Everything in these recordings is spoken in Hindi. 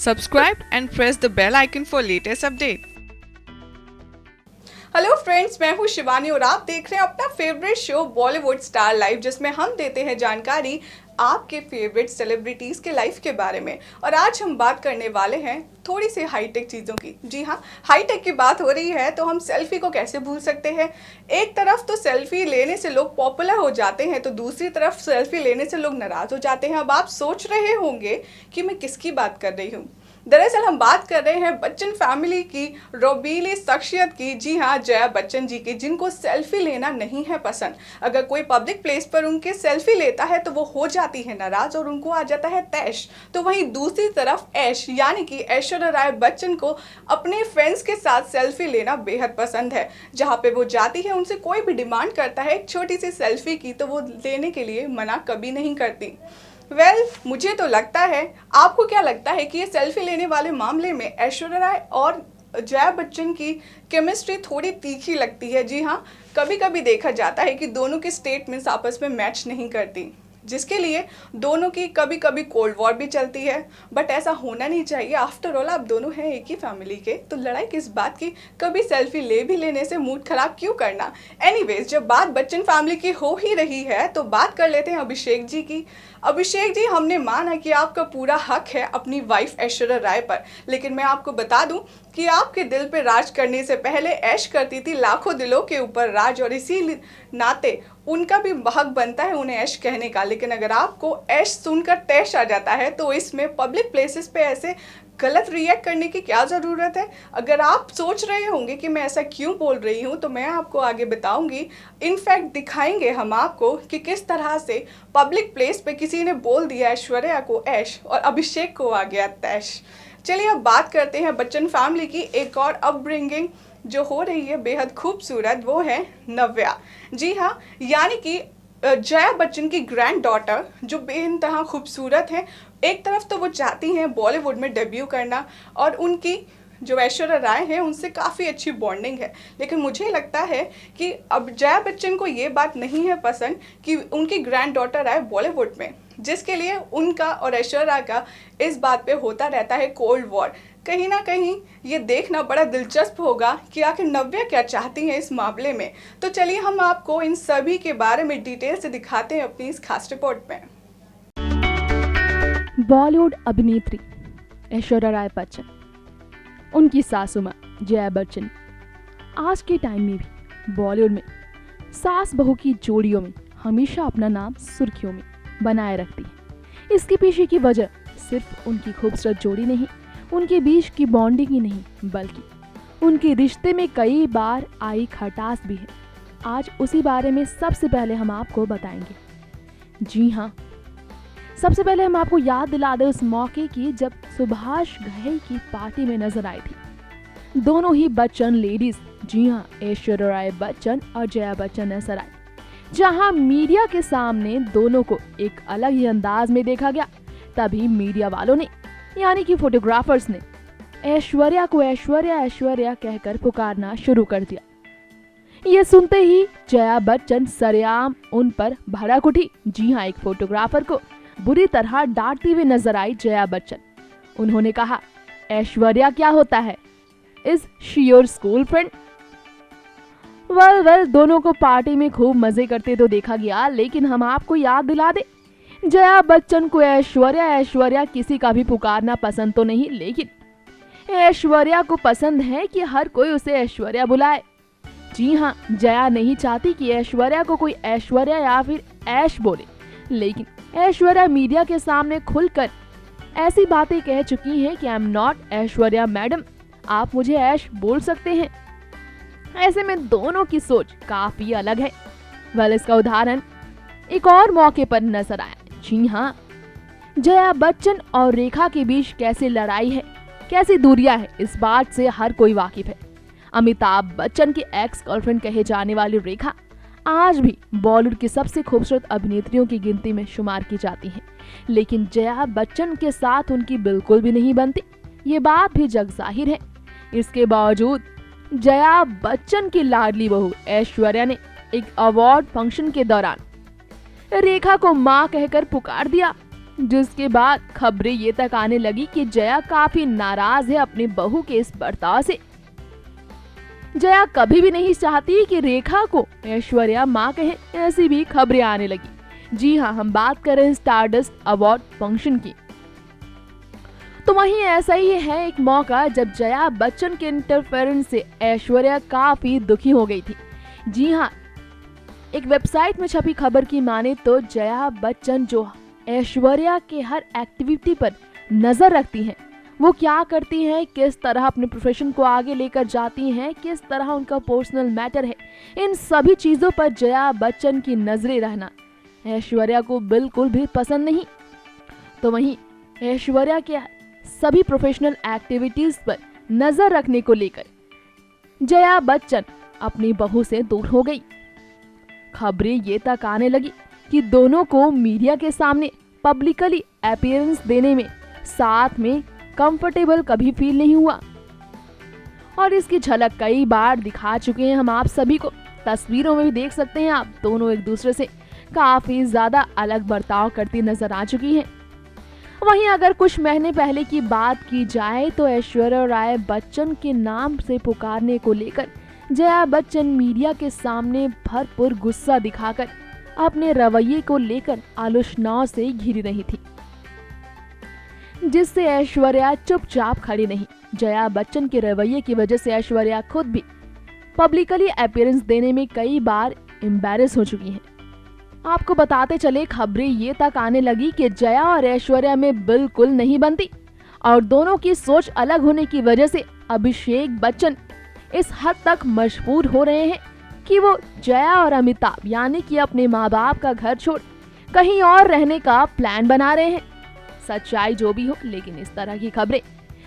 Subscribe and press the bell icon for latest update. Hello friends, मैं हूँ शिवानी और आप देख रहे हैं अपना favourite show Bollywood star live, जिसमें हम देते हैं जानकारी आपके फेवरेट सेलिब्रिटीज़ के लाइफ के बारे में। और आज हम बात करने वाले हैं थोड़ी सी हाईटेक चीज़ों की। जी हाँ, हाईटेक की बात हो रही है तो हम सेल्फी को कैसे भूल सकते हैं। एक तरफ तो सेल्फी लेने से लोग पॉपुलर हो जाते हैं तो दूसरी तरफ सेल्फी लेने से लोग नाराज़ हो जाते हैं। अब आप सोच रहे होंगे कि मैं किसकी बात कर रही हूँ। दरअसल हम बात कर रहे हैं बच्चन फैमिली की रौबीली शख्सियत की। जी हाँ, जया बच्चन जी की, जिनको सेल्फी लेना नहीं है पसंद। अगर कोई पब्लिक प्लेस पर उनके सेल्फी लेता है तो वो हो जाती है नाराज और उनको आ जाता है तैश। तो वहीं दूसरी तरफ ऐश यानी कि ऐश्वर्या राय बच्चन को अपने फ्रेंड्स के साथ सेल्फी लेना बेहद पसंद है। जहाँ पे वो जाती है, उनसे कोई भी डिमांड करता है एक छोटी सी सेल्फी की तो वो लेने के लिए मना कभी नहीं करती। मुझे तो लगता है, आपको क्या लगता है कि ये सेल्फी लेने वाले मामले में ऐश्वर्या राय और जया बच्चन की केमिस्ट्री थोड़ी तीखी लगती है। जी हाँ, कभी कभी देखा जाता है कि दोनों के स्टेटमेंट्स आपस में मैच नहीं करती, जिसके लिए दोनों की कभी कभी कोल्ड वॉर भी चलती है। बट ऐसा होना नहीं चाहिए। आफ्टर ऑल आप दोनों हैं एक ही फैमिली के, तो लड़ाई किस बात की। कभी सेल्फी ले भी लेने से मूड खराब क्यों करना। एनीवेज, जब बात बच्चन फैमिली की हो ही रही है तो बात कर लेते हैं अभिषेक जी की। अभिषेक जी, हमने माना कि आपका पूरा हक है अपनी वाइफ ऐश्वर्या राय पर, लेकिन मैं आपको बता दूं कि आपके दिल पे राज करने से पहले ऐश करती थी लाखों दिलों के ऊपर राज, और इसी नाते उनका भी हक बनता है उन्हें ऐश कहने का। लेकिन अगर आपको ऐश सुनकर तैश आ जाता है तो इसमें पब्लिक प्लेसेस पे ऐसे गलत रिएक्ट करने की क्या ज़रूरत है। अगर आप सोच रहे होंगे कि मैं ऐसा क्यों बोल रही हूँ तो मैं आपको आगे बताऊंगी। इनफैक्ट दिखाएंगे हम आपको कि किस तरह से पब्लिक प्लेस पे किसी ने बोल दिया ऐश्वर्या को ऐश और अभिषेक को आ गया तैश। चलिए अब बात करते हैं बच्चन फैमिली की एक और अपब्रिंगिंग जो हो रही है बेहद खूबसूरत, वो है नव्या। जी हाँ, यानी कि जया बच्चन की ग्रैंड डॉटर जो बेइंतहा खूबसूरत है। एक तरफ तो वो चाहती हैं बॉलीवुड में डेब्यू करना और उनकी जो ऐश्वर्या राय है उनसे काफ़ी अच्छी बॉन्डिंग है, लेकिन मुझे लगता है कि अब जया बच्चन को ये बात नहीं है पसंद कि उनकी ग्रैंड डॉटर आए बॉलीवुड में, जिसके लिए उनका और ऐश्वर्या का इस बात पे होता रहता है कोल्ड वॉर। कहीं ना कहीं ये देखना बड़ा दिलचस्प होगा कि आखिर नव्या क्या चाहती हैं इस मामले में। तो चलिए हम आपको इन सभी के बारे में डिटेल से दिखाते हैं अपनी इस खास रिपोर्ट में। बॉलीवुड अभिनेत्री ऐश्वर्या राय बच्चन, उनकी सासू मां जया बच्चन आज के टाइम में भी बॉलीवुड में सास बहू की जोड़ियों में हमेशा अपना नाम सुर्खियों में बनाए रखती है। इसके पीछे की वजह सिर्फ उनकी खूबसूरत जोड़ी नहीं, उनके बीच की बॉन्डिंग ही नहीं, बल्कि उनके रिश्ते में कई बार आई खटास भी है। आज उसी बारे में सबसे पहले हम आपको बताएंगे। जी हाँ, सबसे पहले हम आपको याद दिला दें उस मौके की जब सुभाष घई की पार्टी में नजर आई थी दोनों ही बच्चन लेडीज। जी हाँ, ऐश्वर्या राय बच्चन और जया बच्चन नजर आई, जहां मीडिया के सामने दोनों को एक अलग ही अंदाज में देखा गया। तभी मीडिया वालों ने यानी कि फोटोग्राफर्स ने ऐश्वर्या को ऐश्वर्या ऐश्वर्या कहकर पुकारना शुरू कर दिया। ये सुनते ही जया बच्चन सरेआम उन पर भड़क उठी। जी हाँ, एक फोटोग्राफर को बुरी तरह डांटती हुई नजर आई जया बच्चन। उन्होंने कहा, ऐश्वर्या क्या होता है, is she your school friend. Well दोनों को पार्टी में खूब मजे करते तो देखा गया, लेकिन हम आपको याद दिला दे, जया बच्चन को ऐश्वर्या ऐश्वर्या किसी का भी पुकारना पसंद तो नहीं, लेकिन ऐश्वर्या को पसंद है कि हर कोई उसे ऐश्वर्या बुलाए। जी हाँ, जया नहीं चाहती कि ऐश्वर्या को कोई ऐश्वर्या या फिर ऐश बोले, लेकिन ऐश्वर्या मीडिया के सामने खुलकर ऐसी बातें कह चुकी हैं कि I am not Aishwarya madam, आप मुझे ऐश बोल सकते हैं। ऐसे में दोनों की सोच काफी अलग है। इसका उदाहरण एक और मौके पर नजर आया। जी हाँ, जया बच्चन और रेखा के बीच कैसी लड़ाई है, कैसी दूरियां है, इस बात से हर कोई वाकिफ है। अमिताभ बच्चन की एक्स गर्लफ्रेंड कहे जाने वाली रेखा आज भी बॉलीवुड की सबसे खूबसूरत अभिनेत्रियों की गिनती में शुमार की जाती हैं, लेकिन जया बच्चन के साथ उनकी बिल्कुल भी नहीं बनती, ये बात भी जग जाहिर है। इसके बावजूद जया बच्चन की लाडली बहू ऐश्वर्या ने एक अवार्ड फंक्शन के दौरान रेखा को मां कहकर पुकार दिया। जिसके बाद खबरें ये तक आने लगी कि जया काफी नाराज है अपनी बहू के इस बर्ताव से। जया कभी भी नहीं चाहती कि रेखा को ऐश्वर्या माँ कहे, ऐसी भी खबरें आने लगी। जी हाँ, हम बात कर रहे हैं स्टारडस्ट अवार्ड फंक्शन की। तो वहीं ऐसा ही है एक मौका जब जया बच्चन के इंटरफेरेंस से ऐश्वर्या काफी दुखी हो गई थी। जी हाँ, एक वेबसाइट में छपी खबर की माने तो जया बच्चन जो ऐश्वर्या के हर एक्टिविटी पर नजर रखती हैं, वो क्या करती हैं, किस तरह अपने प्रोफेशन को आगे लेकर जाती हैं, किस तरह उनका पर्सनल मैटर है, इन सभी चीजों पर जया बच्चन की नजरें रहना ऐश्वर्या को बिल्कुल भी पसंद नहीं। तो वहीं ऐश्वर्या के सभी प्रोफेशनल एक्टिविटीज पर नजर रखने को लेकर जया बच्चन अपनी बहू से दूर हो गई। खबरें ये तक आने लगी कि दोनों को मीडिया के सामने पब्लिकली अपीयरेंस देने में साथ में कंफर्टेबल कभी फील नहीं हुआ और इसकी झलक कई बार दिखा चुके हैं हम आप सभी को। तस्वीरों में भी देख सकते हैं आप, दोनों एक दूसरे से काफी ज्यादा अलग बर्ताव करती नजर आ चुकी हैं। वहीं अगर कुछ महीने पहले की बात की जाए तो ऐश्वर्या राय बच्चन के नाम से पुकारने को लेकर जया बच्चन मीडिया के सामने भरपूर गुस्सा दिखाकर अपने रवैये को लेकर आलोचनाओं से घिरी रही थी, जिससे ऐश्वर्या चुपचाप खड़ी नहीं। जया बच्चन के रवैये की वजह से ऐश्वर्या खुद भी पब्लिकली अपीयरेंस देने में कई बार एम्बैरेस हो चुकी हैं। आपको बताते चले, खबरें ये तक आने लगी कि जया और ऐश्वर्या में बिल्कुल नहीं बनती और दोनों की सोच अलग होने की वजह से अभिषेक बच्चन इस हद तक मजबूर हो रहे हैं कि वो जया और अमिताभ यानी कि अपने माँ बाप का घर छोड़ कहीं और रहने का प्लान बना रहे हैं। सच्चाई जो भी हो, लेकिन इस तरह की खबरें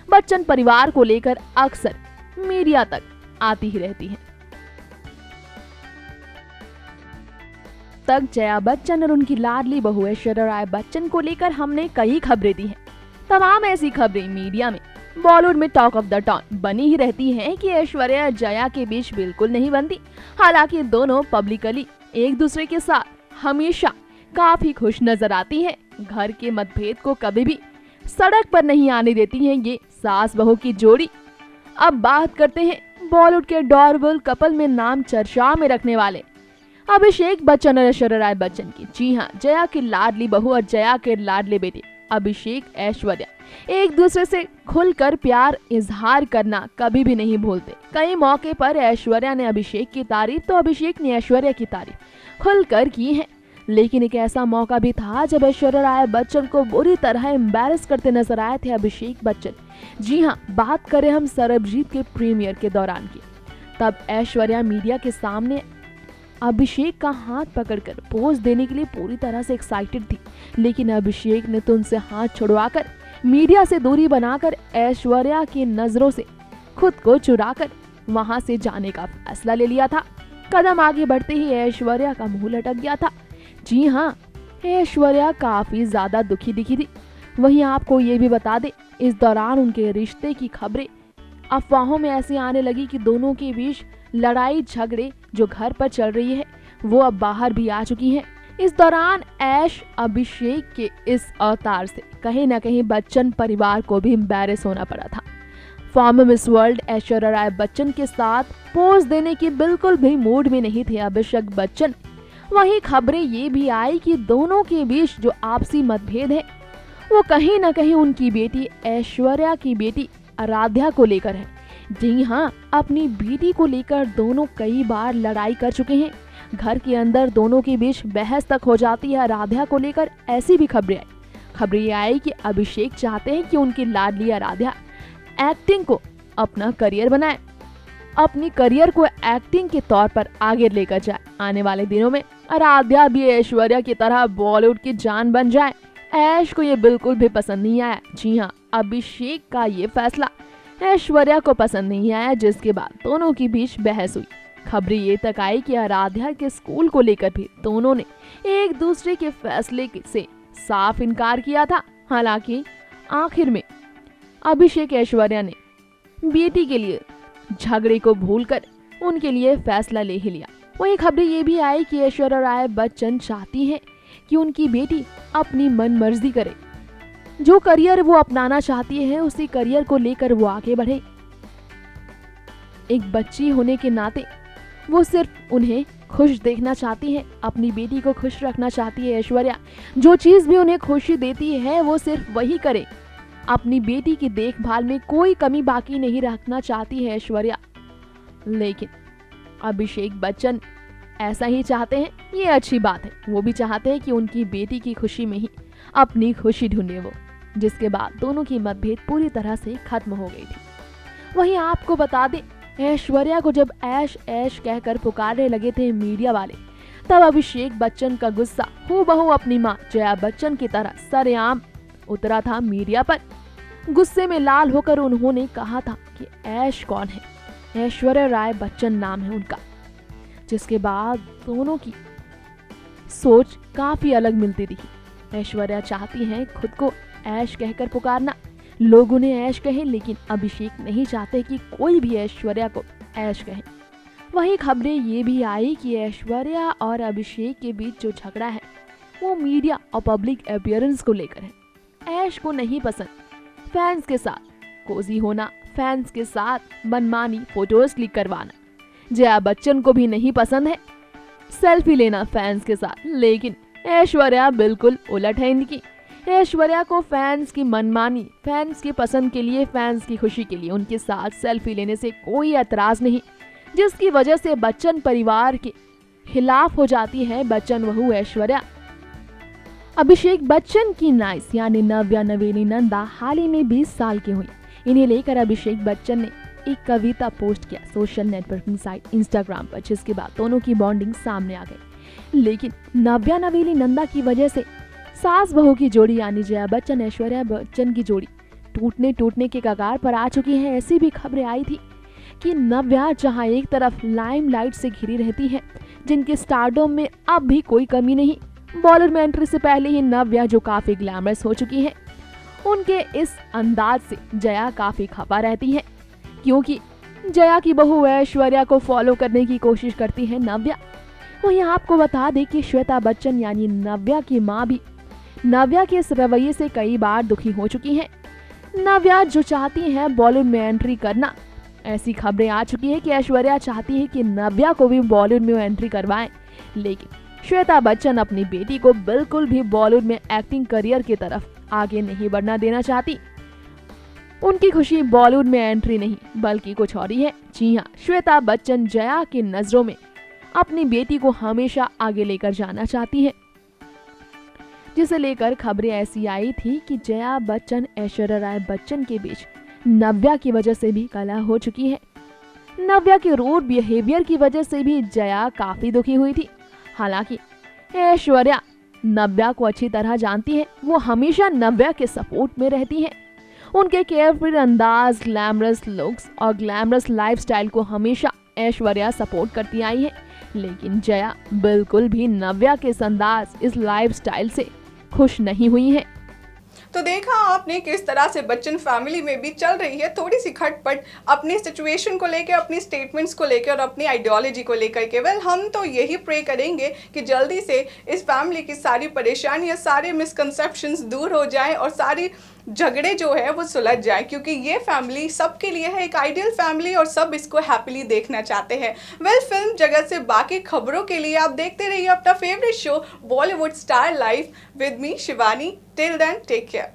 बच्चन परिवार को लेकर अक्सर मीडिया तक आती ही रहती हैं। तक जया बच्चन और उनकी लाडली बहू ऐश्वर्या राय बच्चन को लेकर हमने कई खबरें दी हैं। तमाम ऐसी खबरें मीडिया में, बॉलीवुड में टॉक ऑफ द टाउन बनी ही रहती हैं कि ऐश्वर्या जया के बीच बिल्कुल नहीं बनती। हालांकि दोनों पब्लिकली एक दूसरे के साथ हमेशा काफी खुश नजर आती हैं। घर के मतभेद को कभी भी सड़क पर नहीं आने देती हैं ये सास बहू की जोड़ी। अब बात करते हैं बॉलीवुड के एडोरेबल कपल में नाम चर्चा में रखने वाले अभिषेक बच्चन और ऐश्वर्या राय बच्चन की। जी हाँ, जया की लाडली बहू और जया के लाडले बेटे अभिषेक ऐश्वर्या एक दूसरे से खुलकर प्यार इजहार करना कभी भी नहीं भूलते। कई मौके पर ऐश्वर्या ने अभिषेक की तारीफ तो अभिषेक ने ऐश्वर्या की तारीफ खुलकर की है। लेकिन एक ऐसा मौका भी था जब ऐश्वर्या राय बच्चन को बुरी तरह एम्बैरेस करते नजर आए थे अभिषेक बच्चन। जी हाँ, बात करें हम सरबजीत के प्रीमियर के दौरान की। तब ऐश्वर्या मीडिया के सामने अभिषेक का हाथ पकड़कर पोज देने के लिए पूरी तरह से एक्साइटेड थी, लेकिन अभिषेक ने तो उनसे हाथ छुड़वाकर मीडिया से दूरी बनाकर ऐश्वर्या की नजरों से खुद को चुराकर वहां से जाने का फैसला ले लिया था। कदम आगे बढ़ते ही ऐश्वर्या का मुंह लटक गया था। जी हाँ, ऐश्वर्या काफी ज्यादा दुखी दिखी थी। वहीं आपको ये भी बता दे, इस दौरान उनके रिश्ते की खबरें अफवाहों में ऐसे आने लगी कि दोनों के बीच लड़ाई झगड़े जो घर पर चल रही है वो अब बाहर भी आ चुकी हैं। इस दौरान ऐश अभिषेक के इस अवतार से कहीं न कहीं बच्चन परिवार को भी एम्बैरेस होना पड़ा था। Farmer miss world Aishwarya Rai Bachchan के साथ पोज देने की बिल्कुल भी मूड में नहीं थे अभिषेक बच्चन। वहीं खबरें ये भी आई कि दोनों के बीच जो आपसी मतभेद है वो कहीं न कहीं उनकी बेटी ऐश्वर्या की बेटी आराध्या को लेकर है। जी हाँ, अपनी बेटी को लेकर दोनों कई बार लड़ाई कर चुके हैं। घर के अंदर दोनों के बीच बहस तक हो जाती है आराध्या को लेकर। ऐसी भी खबरें ये आई कि अभिषेक चाहते हैं कि उनकी लाडली आराध्या एक्टिंग को अपना करियर बनाए, अपनी करियर को एक्टिंग के तौर पर आगे लेकर जाए। आने वाले दिनों में आराध्या भी ऐश्वर्या की तरह बॉलीवुड की जान बन जाए। ऐश को ये बिल्कुल भी पसंद नहीं आया। जी हाँ, अभिषेक का ये फैसला ऐश्वर्या को पसंद नहीं आया, जिसके बाद दोनों के बीच बहस हुई। खबरें ये तक आई कि आराध्या के स्कूल को लेकर भी दोनों ने एक दूसरे के फैसले से साफ इनकार किया था। हालांकि आखिर में अभिषेक ऐश्वर्या ने बेटी के लिए झगड़े को भूलकर उनके लिए फैसला ले ही लिया। वहीं खबरें ये भी आई कि ऐश्वर्या राय बच्चन चाहती हैं कि उनकी बेटी अपनी मन मर्जी करे जो करियर वो अपनाना चाहती है उसी करियर को लेकर वो आगे बढ़े। एक बच्ची होने के नाते वो सिर्फ उन्हें खुश देखना चाहती है, अपनी बेटी को खुश रखना चाहती है ऐश्वर्या। जो चीज भी उन्हें खुशी देती है वो सिर्फ वही करे। अपनी बेटी की देखभाल में कोई कमी बाकी नहीं रखना चाहती है ऐश्वर्या। लेकिन अभिषेक बच्चन ऐसा ही चाहते हैं, ये अच्छी बात है। वो भी चाहते हैं कि उनकी बेटी की खुशी में ही अपनी खुशी ढूंढे वो, जिसके बाद दोनों की मतभेद पूरी तरह से खत्म हो गई थी। वहीं आपको बता दें, ऐश्वर्या को जब ऐश ऐश कहकर पुकारने लगे थे मीडिया वाले, तब अभिषेक बच्चन का गुस्सा हूबहू अपनी मां जया बच्चन की तरह सरेआम उतरा था मीडिया पर। गुस्से में लाल होकर उन्होंने कहा था कि ऐश कौन है, ऐश्वर्या राय बच्चन नाम है उनका। जिसके बाद दोनों की सोच काफी अलग मिलती दिखी। ऐश्वर्या चाहती हैं खुद को ऐश कहकर पुकारना, लोग उन्हें ऐश कहें, लेकिन अभिषेक नहीं चाहते कि कोई भी ऐश्वर्या को ऐश कहे। वहीं खबरें ये भी आई कि ऐश्वर्या और अभिषेक के बीच जो झगड़ा है वो मीडिया और पब्लिक अपीयरेंस को लेकर है। ऐश को नहीं पसंद फैंस के साथ कोजी होना, फैंस के साथ मनमानी फोटोज क्लिक करवाना। जया बच्चन को भी नहीं पसंद है सेल्फी लेना फैंस के साथ, लेकिन ऐश्वर्या बिल्कुल उलट है इनकी। ऐश्वर्या को फैंस की मनमानी, फैंस की पसंद के लिए, फैंस की खुशी के लिए उनके साथ सेल्फी लेने से कोई ऐतराज नहीं, जिसकी वजह से बच्चन परिवार के खिलाफ हो जाती है बच्चन बहू ऐश्वर्या। अभिषेक बच्चन की नाइस यानी नव्या नवेली नंदा हाल ही में 20 साल की हुई। इन्हें लेकर अभिषेक बच्चन ने एक कविता पोस्ट किया सोशल नेटवर्किंग साइट इंस्टाग्राम पर, जिसके बाद दोनों की बॉन्डिंग सामने आ गई। लेकिन नव्या नवेली नंदा की वजह से सास बहू की जोड़ी यानी जया बच्चन ऐश्वर्या बच्चन की जोड़ी टूटने के कगार पर आ चुकी है। ऐसी भी खबरें आई थी कि नव्या जहां एक तरफ लाइमलाइट से घिरी रहती है, जिनके स्टारडम में अब भी कोई कमी नहीं, बॉलीवुड में एंट्री से पहले ही नव्या जो काफी ग्लैमरस हो चुकी है, उनके इस अंदाज से जया काफी खफा रहती है, क्योंकि जया की बहू ऐश्वर्या को फॉलो करने की कोशिश करती है नव्या। वहीं आपको बता दें कि श्वेता बच्चन यानी नव्या की मां भी नव्या के इस रवैये से कई बार दुखी हो चुकी हैं। नव्या जो चाहती हैं बॉलीवुड में एंट्री करना, ऐसी खबरें आ चुकी है कि ऐश्वर्या चाहती है कि नव्या को भी बॉलीवुड में एंट्री करवाएं, लेकिन श्वेता बच्चन अपनी बेटी को बिल्कुल भी बॉलीवुड में एक्टिंग करियर की तरफ आगे नहीं बढ़ना देना चाहती। उनकी खुशी बॉलीवुड में एंट्री नहीं बल्कि कुछ और ही है। जी हाँ, श्वेता बच्चन जया की नजरों में अपनी बेटी को हमेशा आगे लेकर जाना चाहती है, जिसे लेकर खबरें ऐसी आई थी कि जया बच्चन ऐश्वर्या राय बच्चन के बीच नव्या की वजह से भी कलह हो चुकी है। नव्या के रूड बिहेवियर की वजह से भी जया काफी दुखी हुई थी। हालांकि ऐश्वर्या नव्या को अच्छी तरह जानती है, वो हमेशा नव्या के सपोर्ट में रहती है। उनके केयरफ्री अंदाज, ग्लैमरस लुक्स और ग्लैमरस लाइफस्टाइल को हमेशा ऐश्वर्या सपोर्ट करती आई है, लेकिन जया बिल्कुल भी नव्या के इस अंदाज, इस लाइफस्टाइल से खुश नहीं हुई है। तो देखा आपने किस तरह से बच्चन फैमिली में भी चल रही है थोड़ी सी खटपट अपनी सिचुएशन को लेकर, अपनी स्टेटमेंट्स को लेकर और अपनी आइडियोलॉजी को लेकर के। वेल, हम तो यही प्रे करेंगे कि जल्दी से इस फैमिली की सारी परेशानियां, सारे मिसकंसेप्शंस दूर हो जाएं और सारी झगड़े जो है वो सुलझ जाए, क्योंकि ये फैमिली सबके लिए है एक आइडियल फैमिली और सब इसको हैप्पीली देखना चाहते हैं। वेल, फिल्म जगत से बाकी खबरों के लिए आप देखते रहिए अपना favourite show Bollywood star life with me Shivani. Till then take care.